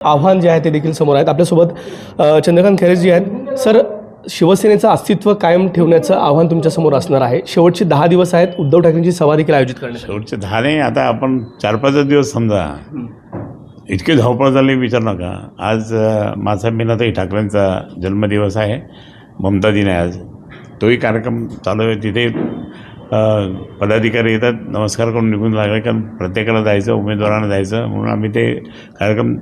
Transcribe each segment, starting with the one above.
आव्हान जे आहे ते देखील समोर आहेत. आपल्यासोबत चंद्रकांत खैरे जी आहेत. सर, शिवसेनेचं अस्तित्व कायम ठेवण्याचं आव्हान तुमच्यासमोर असणार आहे. शेवटचे 10 दिवस आहेत. उद्धव ठाकरेंची सभा देखील आयोजित करण्यात आली. शेवटचे 10 नाही, आता आपण 4-5 दिवस समजा. इतकी धावपळ झाली विचार नका. आज माझा मीनाताई ठाकरेंचा जन्मदिवस आहे, ममता दिन आहे आज. तोही कार्यक्रम चालू आहे. तिथे पदाधिकारी येतात, नमस्कार करून निघून लागले, कारण प्रत्येकाला जायचं, उमेदवारांना जायचं म्हणून आम्ही ते कार्यक्रम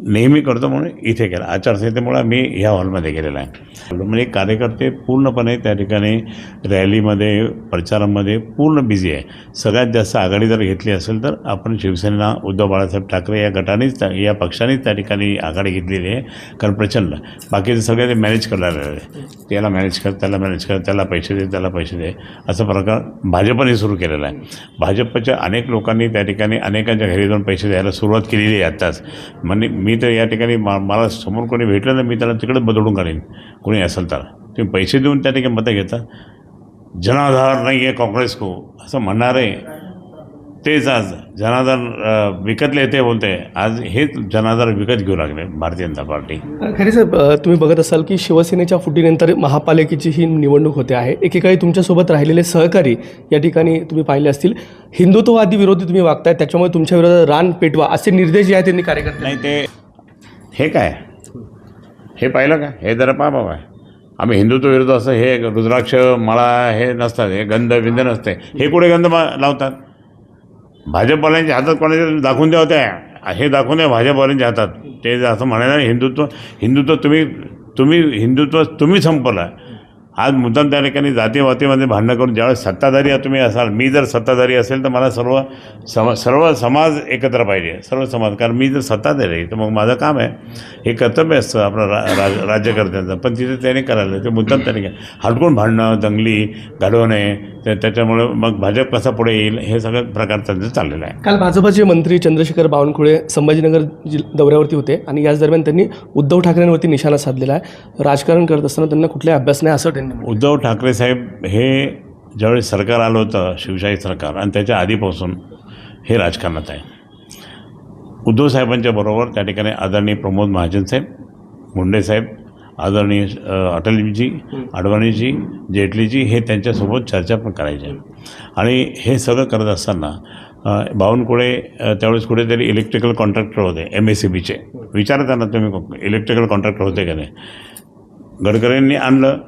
नेहमी करतो म्हणून इथे केला. आचारसंहितेमुळे मी ह्या हॉलमध्ये गेलेला आहे. म्हणजे कार्यकर्ते पूर्णपणे त्या ठिकाणी रॅलीमध्ये, प्रचारामध्ये पूर्ण बिझी आहे. सगळ्यात जास्त आघाडी जर घेतली असेल तर आपण शिवसेना, उद्धव बाळासाहेब ठाकरे या गटानेच, या पक्षानेच त्या ठिकाणी आघाडी घेतलेली आहे. कारण प्रचंड बाकीचे सगळे ते मॅनेज करायला लागले. त्याला मॅनेज कर, त्याला मॅनेज कर, त्याला पैसे दे, त्याला पैसे दे, असा प्रकार भाजपने सुरू केलेला आहे. भाजपच्या अनेक लोकांनी त्या ठिकाणी अनेकांच्या घरी जाऊन पैसे द्यायला सुरुवात केलेली आहे आत्ताच. म्हणजे मी तर या ठिकाणी मला समोर कोणी भेटलं तर मी त्याला तिकडे बदलून काढीन, कोणी असेल तर. तुम्ही पैसे देऊन त्या ठिकाणी मतं घेता. जनाधार नाही आहे काँग्रेस को असं म्हणणारे तेच आज जनाधार विकतले ते बोलते. आज हेच जनाधार विकत घेऊ लागले भारतीय जनता पार्टी. खरे साहेब, तुम्ही बघत असाल की शिवसेनेच्या फुटीनंतर महापालिकेची ही निवडणूक होते आहे. एकेकाळी तुमच्यासोबत राहिलेले सहकारी या ठिकाणी तुम्ही पाहिले असतील. हिंदुत्ववादी विरोधी तुम्ही वागताय, त्याच्यामुळे तुमच्या विरोधात रान पेटवा असे निर्देश जे आहेत त्यांनी कार्यकर्ते. नाही, ते हे काय, हे पाहिलं का? हे जरा पहा बाबा. आम्ही हिंदुत्व विरोध असं हे रुद्राक्ष माळा हे नसतात, हे गंध बिंद नसते. हे कुठे गंध लावतात? भाजपवाल्यांच्या हातात कोणाच्या दाखवून द्या होत्या, हे दाखवून द्या भाजपवाल्यांच्या हातात. ते असं म्हणायला हिंदुत्व तुम्ही संपवलं. आज मुद्दाम त्या ठिकाणी जातीवातीमध्ये भांडणं करून ज्यावेळेस सत्ताधारी तुम्ही असाल, मी जर सत्ताधारी असेल तर मला सर्व समाज एकत्र पाहिजे, सर्व समाज. कारण मी जर सत्ताधारी आहे तर मग माझं काम आहे, हे कर्तव्य असतं आपलं राज्यकर्त्यांचं. पण तिथे त्याने करायला ते मुद्दाम त्या ठिकाणी हटकून भांडणं, दंगली घडवणे, त्याच्यामुळे मग भाजप कसा पुढे येईल हे सगळं प्रकार त्यांचं चाललेलं आहे. काल भाजपचे मंत्री चंद्रशेखर बावनकुळे संभाजीनगर दौऱ्यावरती होते आणि याच दरम्यान त्यांनी उद्धव ठाकरेंवरती निशाणा साधलेला आहे. राजकारण करत असताना त्यांना कुठलाही अभ्यास नाही असं त्यांनी. उद्धव ठाकरे साहेब हे ज्यावेळेस सरकार आलं होतं, शिवशाही सरकार, आणि त्याच्या आधीपासून हे राजकारणात आहे. उद्धव साहेबांच्या बरोबर त्या ठिकाणी आदरणीय प्रमोद महाजन साहेब, मुंडे साहेब, आदरणीय अटलजी, अडवाणीजी, जेटलीजी हे त्यांच्यासोबत चर्चा पण करायच्या. आणि हे सगळं करत असताना बावनकुळे त्यावेळेस कुठेतरी इलेक्ट्रिकल कॉन्ट्रॅक्टर होते MSEBचे. विचारा त्यांना तुम्ही इलेक्ट्रिकल कॉन्ट्रॅक्टर होते का नाही. गडकरींनी आणलं,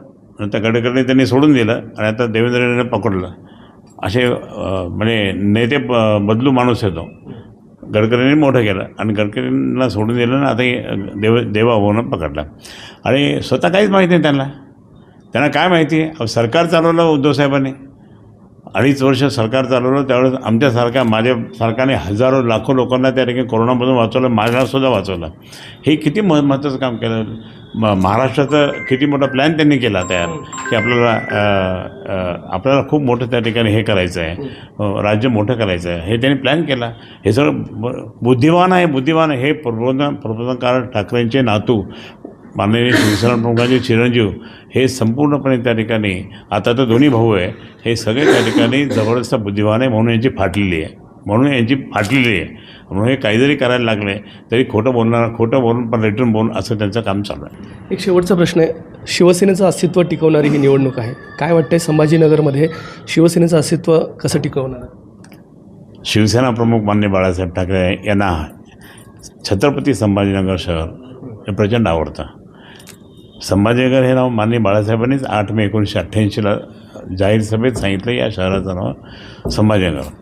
नंतर गडकरींनी त्यांनी सोडून दिलं आणि आता देवेंद्रने पकडलं. असे म्हणजे नेते बदलू माणूस येतो. गडकरींनी मोठं केलं आणि गडकरींना सोडून दिलं ना, आता देवाभाऊनं पकडला. आणि स्वतः काहीच माहिती नाही त्यांना काय माहिती आहे? सरकार चालवलं उद्धव साहेबांनी, 2.5 वर्ष सरकार चालवलं. त्यावेळेस माझ्या सरकारने हजारो लाखो लोकांना त्या ठिकाणी कोरोनामधून वाचवलं, माझ्यासुद्धा वाचवलं. हे किती महत्त्वाचं काम केलं. महाराष्ट्राचा किती मोठा प्लॅन त्यांनी केला तयार, की आपल्याला खूप मोठं त्या ठिकाणी हे करायचं आहे, राज्य मोठं करायचं आहे, हे त्यांनी प्लॅन केला. हे सगळं बुद्धिवान आहे. हे प्रबोधनकार ठाकरेंचे नातू माननीय शिवसेना प्रमुखांचे चिरंजीव हे संपूर्णपणे त्या ठिकाणी, आता तर दोन्ही भाऊ आहे, हे सगळे त्या ठिकाणी जबरदस्त बुद्धिवान आहे. म्हणून यांची फाटलेली आहे. म्हणून हे काही जरी करायला लागले तरी खोटं बोलून पण रिटर्न बोलून असं त्यांचं काम चालू आहे. एक शेवटचा प्रश्न आहे. शिवसेनेचं अस्तित्व टिकवणारी ही निवडणूक आहे. काय वाटतंय संभाजीनगरमध्ये शिवसेनेचं अस्तित्व कसं टिकवणार? शिवसेना प्रमुख माननीय बाळासाहेब ठाकरे यांना छत्रपती संभाजीनगर शहर हे प्रचंड आवडतं. संभाजीनगर हे नाव माननीय बाळासाहेबांनीच 8 मे 1988ला जाहीर सभेत सांगितलं, या शहराचं नाव संभाजीनगर.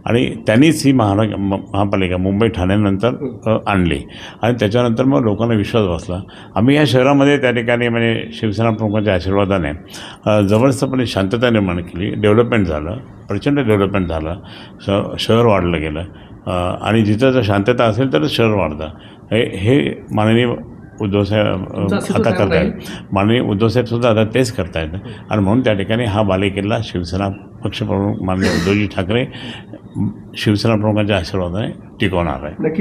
आणि त्यांनीच ही महापालिका मुंबई ठाण्यानंतर आणली आणि त्याच्यानंतर मग लोकांना विश्वास बसला. आम्ही या शहरामध्ये त्या ठिकाणी म्हणजे शिवसेना प्रमुखांच्या आशीर्वादाने जबरदस्तपणे शांतता निर्माण केली. डेव्हलपमेंट झालं, प्रचंड डेव्हलपमेंट झालं. शहर वाढलं गेलं आणि जिथं जर शांतता असेल तर शहर वाढतं. हे माननीय उद्धवसाहेब आता करतायत. माननीय उद्धवसाहेबसुद्धा आता तेच करतायत. आणि म्हणून त्या ठिकाणी हा बालेकिल्ला शिवसेना पक्षप्रमुख माननीय उद्धवजी ठाकरे शिवसेना प्रमुखांच्या आशीर्वादाने टिकवणार आहे.